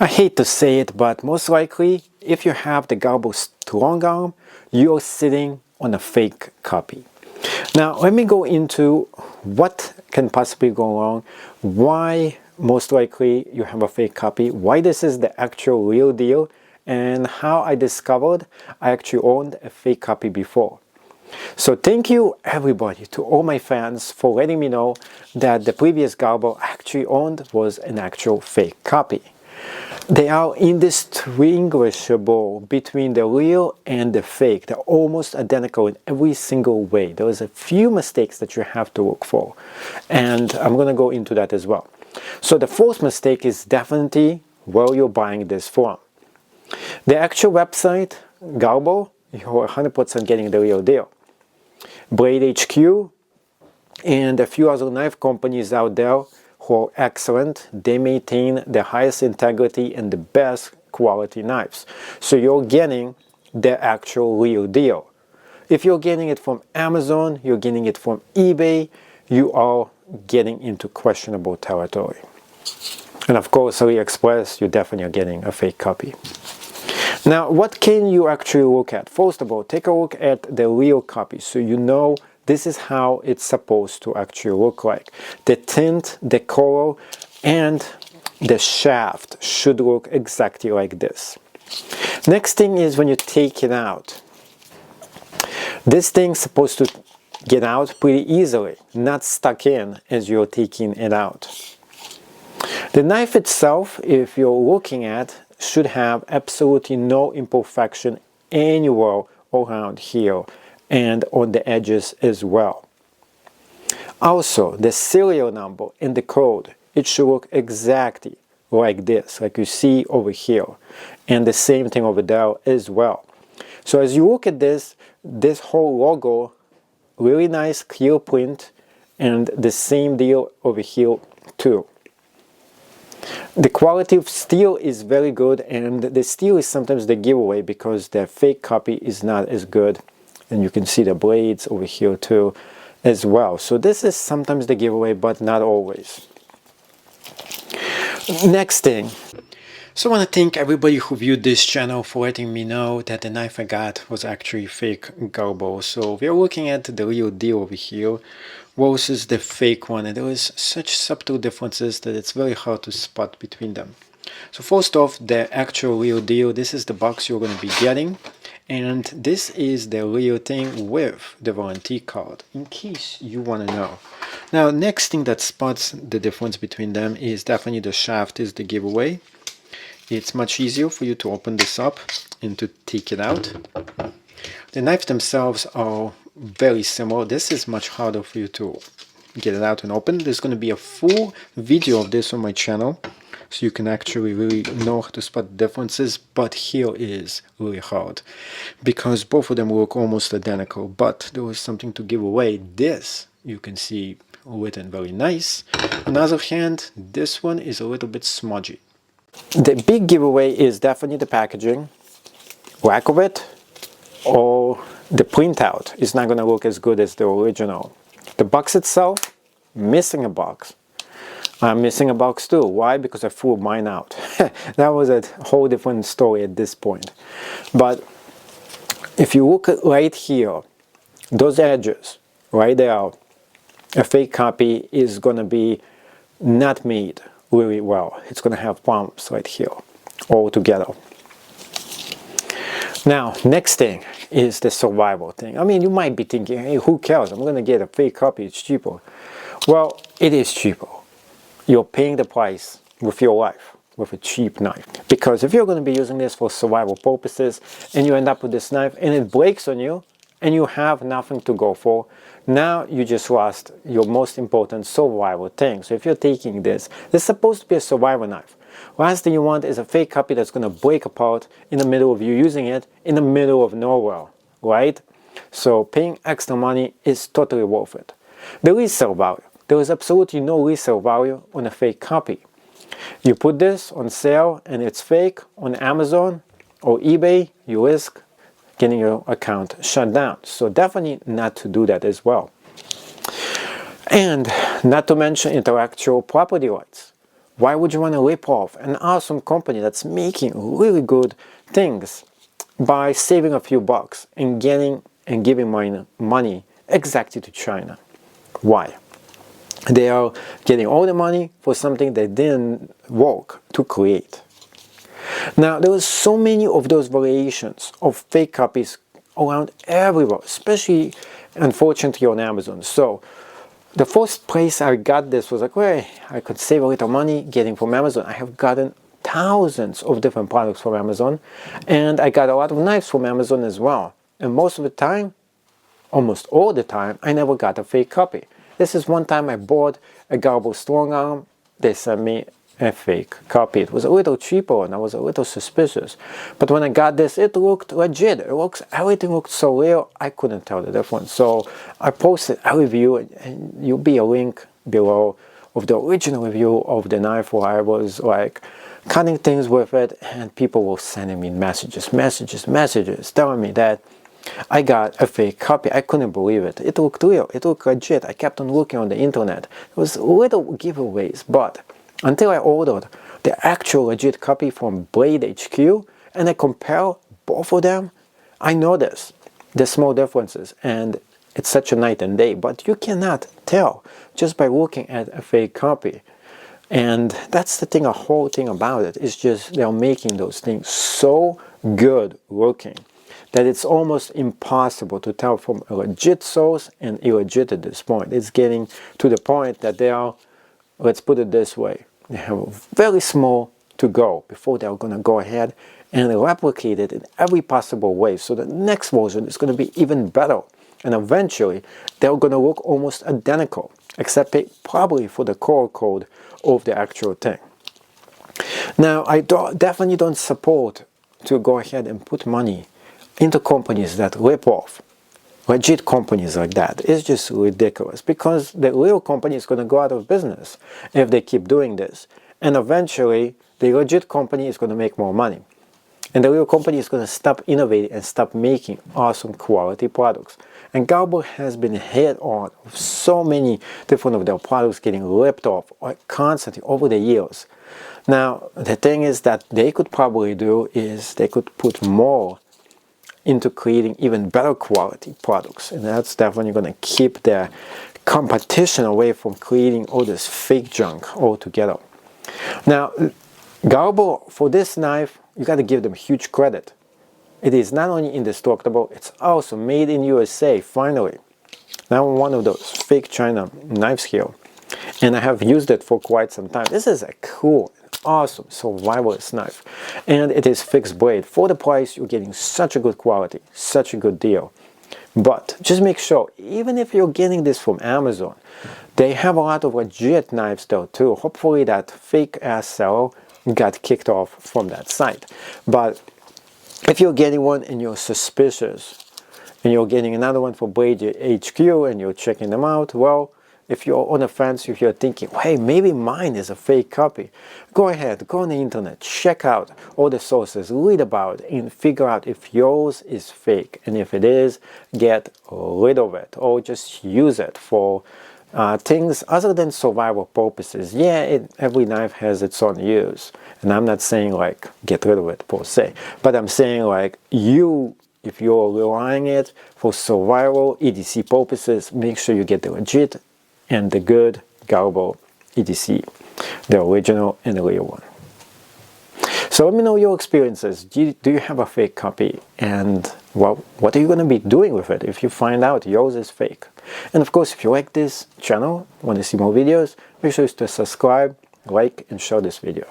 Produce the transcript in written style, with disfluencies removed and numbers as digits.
I hate to say it, but most likely, if you have the Gerber StrongArm, you're sitting on a fake copy. Now, let me go into what can possibly go wrong, why most likely you have a fake copy, why this is the actual real deal, and how I discovered I actually owned a fake copy before. So thank you everybody, to all my fans, for letting me know that the previous Gerber I actually owned was an actual fake copy. They are indistinguishable between the real and the fake. They're almost identical in every single way. There is a few mistakes that you have to look for, and I'm going to go into that as well. So the first mistake is definitely where you're buying this from. The actual website, Gerber, you're 100% getting the real deal. Blade HQ and a few other knife companies out there who are excellent, they maintain the highest integrity and the best quality knives. So you're getting the actual real deal. If you're getting it from Amazon, you're getting it from eBay, you are getting into questionable territory. And of course, AliExpress, you definitely are getting a fake copy. Now, what can you actually look at? First of all, take a look at the real copy, so you know this is how it's supposed to actually look like. The tint, the color, and the shaft should look exactly like this. Next thing is when you take it out. This thing's supposed to get out pretty easily, not stuck in as you're taking it out. The knife itself, if you're looking at, should have absolutely no imperfection anywhere around here and on the edges as well. Also, the serial number and the code, it should look exactly like this, like you see over here, and the same thing over there as well. So as you look at this whole logo, really nice clear print, and the same deal over here too. The quality of steel is very good, and the steel is sometimes the giveaway because the fake copy is not as good. And you can see the blades over here too as well. So this is sometimes the giveaway, but not always. Next thing. So I want to thank everybody who viewed this channel for letting me know that the knife I got was actually fake Gerber. So we are looking at the real deal over here versus the fake one, and there is such subtle differences that it's very hard to spot between them. So first off, the actual real deal, this is the box you're going to be getting, and this is the real thing with the warranty card, in case you want to know. Now, next thing that spots the difference between them is definitely the shaft is the giveaway. It's much easier for you to open this up and to take it out. The knives themselves are very similar. This is much harder for you to get it out and open. There's going to be a full video of this on my channel, so you can actually really know how to spot the differences, but here is really hard because both of them look almost identical, but there was something to give away. This you can see written very nice. On the other hand, this one is a little bit smudgy. The big giveaway is definitely the packaging, lack of it, or the printout is not going to look as good as the original. The box itself, missing a box. I'm missing a box too. Why? Because I threw mine out. That was a whole different story at this point. But if you look at right here, those edges, right there, a fake copy is going to be not made really well. It's going to have bumps right here all together. Now, next thing is the survival thing. I mean, you might be thinking, hey, who cares? I'm going to get a fake copy, it's cheaper. Well, it is cheaper. You're paying the price with your life, with a cheap knife. Because if you're going to be using this for survival purposes, and you end up with this knife, and it breaks on you, and you have nothing to go for, now you just lost your most important survival thing. So if you're taking this is supposed to be a survival knife. Last thing you want is a fake copy that's going to break apart in the middle of you using it in the middle of nowhere, right? So paying extra money is totally worth it. The resale value. There is absolutely no resale value on a fake copy. You put this on sale and it's fake on Amazon or eBay, you risk getting your account shut down. So definitely not to do that as well. And not to mention intellectual property rights. Why would you want to rip off an awesome company that's making really good things by saving a few bucks and giving money exactly to China? Why? They are getting all the money for something they didn't work to create. Now, there are so many of those variations of fake copies around everywhere, especially, unfortunately, on Amazon. So, the first place I got this was like, well, I could save a little money getting from Amazon. I have gotten thousands of different products from Amazon, and I got a lot of knives from Amazon as well. And most of the time, almost all the time, I never got a fake copy. This is one time I bought a Gerber StrongArm. They sent me a fake copy. It was a little cheaper and I was a little suspicious. But when I got this, it looked legit. Everything looked so real, I couldn't tell the difference. So I posted a review, and you'll be a link below of the original review of the knife where I was like cutting things with it, and people were sending me messages telling me that I got a fake copy. I couldn't believe it. It looked real. It looked legit. I kept on looking on the internet. There was little giveaways, but until I ordered the actual legit copy from Blade HQ and I compare both of them, I noticed the small differences, and it's such a night and day, but you cannot tell just by looking at a fake copy. And that's the thing, a whole thing about it is just they're making those things so good looking that it's almost impossible to tell from a legit source and illegit at this point. It's getting to the point that they are, let's put it this way, they have very small to go before they're going to go ahead and replicate it in every possible way. So the next version is going to be even better. And eventually, they're going to look almost identical, except probably for the core code of the actual thing. Now, I definitely don't support to go ahead and put money into companies that rip off legit companies like that. It's just ridiculous, because the real company is going to go out of business if they keep doing this. And eventually, the legit company is going to make more money. And the real company is going to stop innovating and stop making awesome quality products. And Gerber has been hit on with so many different of their products getting ripped off constantly over the years. Now, the thing is that they could probably do is they could put more into creating even better quality products, and that's definitely going to keep the competition away from creating all this fake junk altogether. Now, Gerber, for this knife, you got to give them huge credit. It is not only indestructible, it's also made in USA, finally. Now one of those fake China knives here, and I have used it for quite some time. This is a cool, awesome survivalist knife, and it is fixed blade. For the price, you're getting such a good quality, such a good deal. But just make sure, even if you're getting this from Amazon, they have a lot of legit knives there too. Hopefully that fake ass seller got kicked off from that site. But if you're getting one and you're suspicious, and you're getting another one for Blade HQ and you're checking them out, well, if you're on the fence, if you're thinking, hey, maybe mine is a fake copy, go ahead, go on the internet, check out all the sources, read about it, and figure out if yours is fake. And if it is, get rid of it, or just use it for things other than survival purposes. Yeah, every knife has its own use. And I'm not saying like get rid of it per se, but I'm saying like if you're relying it for survival EDC purposes, make sure you get the legit and the good Gerber EDC, the original and the real one. So let me know your experiences. Do you have a fake copy? And well, what are you going to be doing with it if you find out yours is fake? And of course, if you like this channel, want to see more videos, make sure to subscribe, like, and share this video.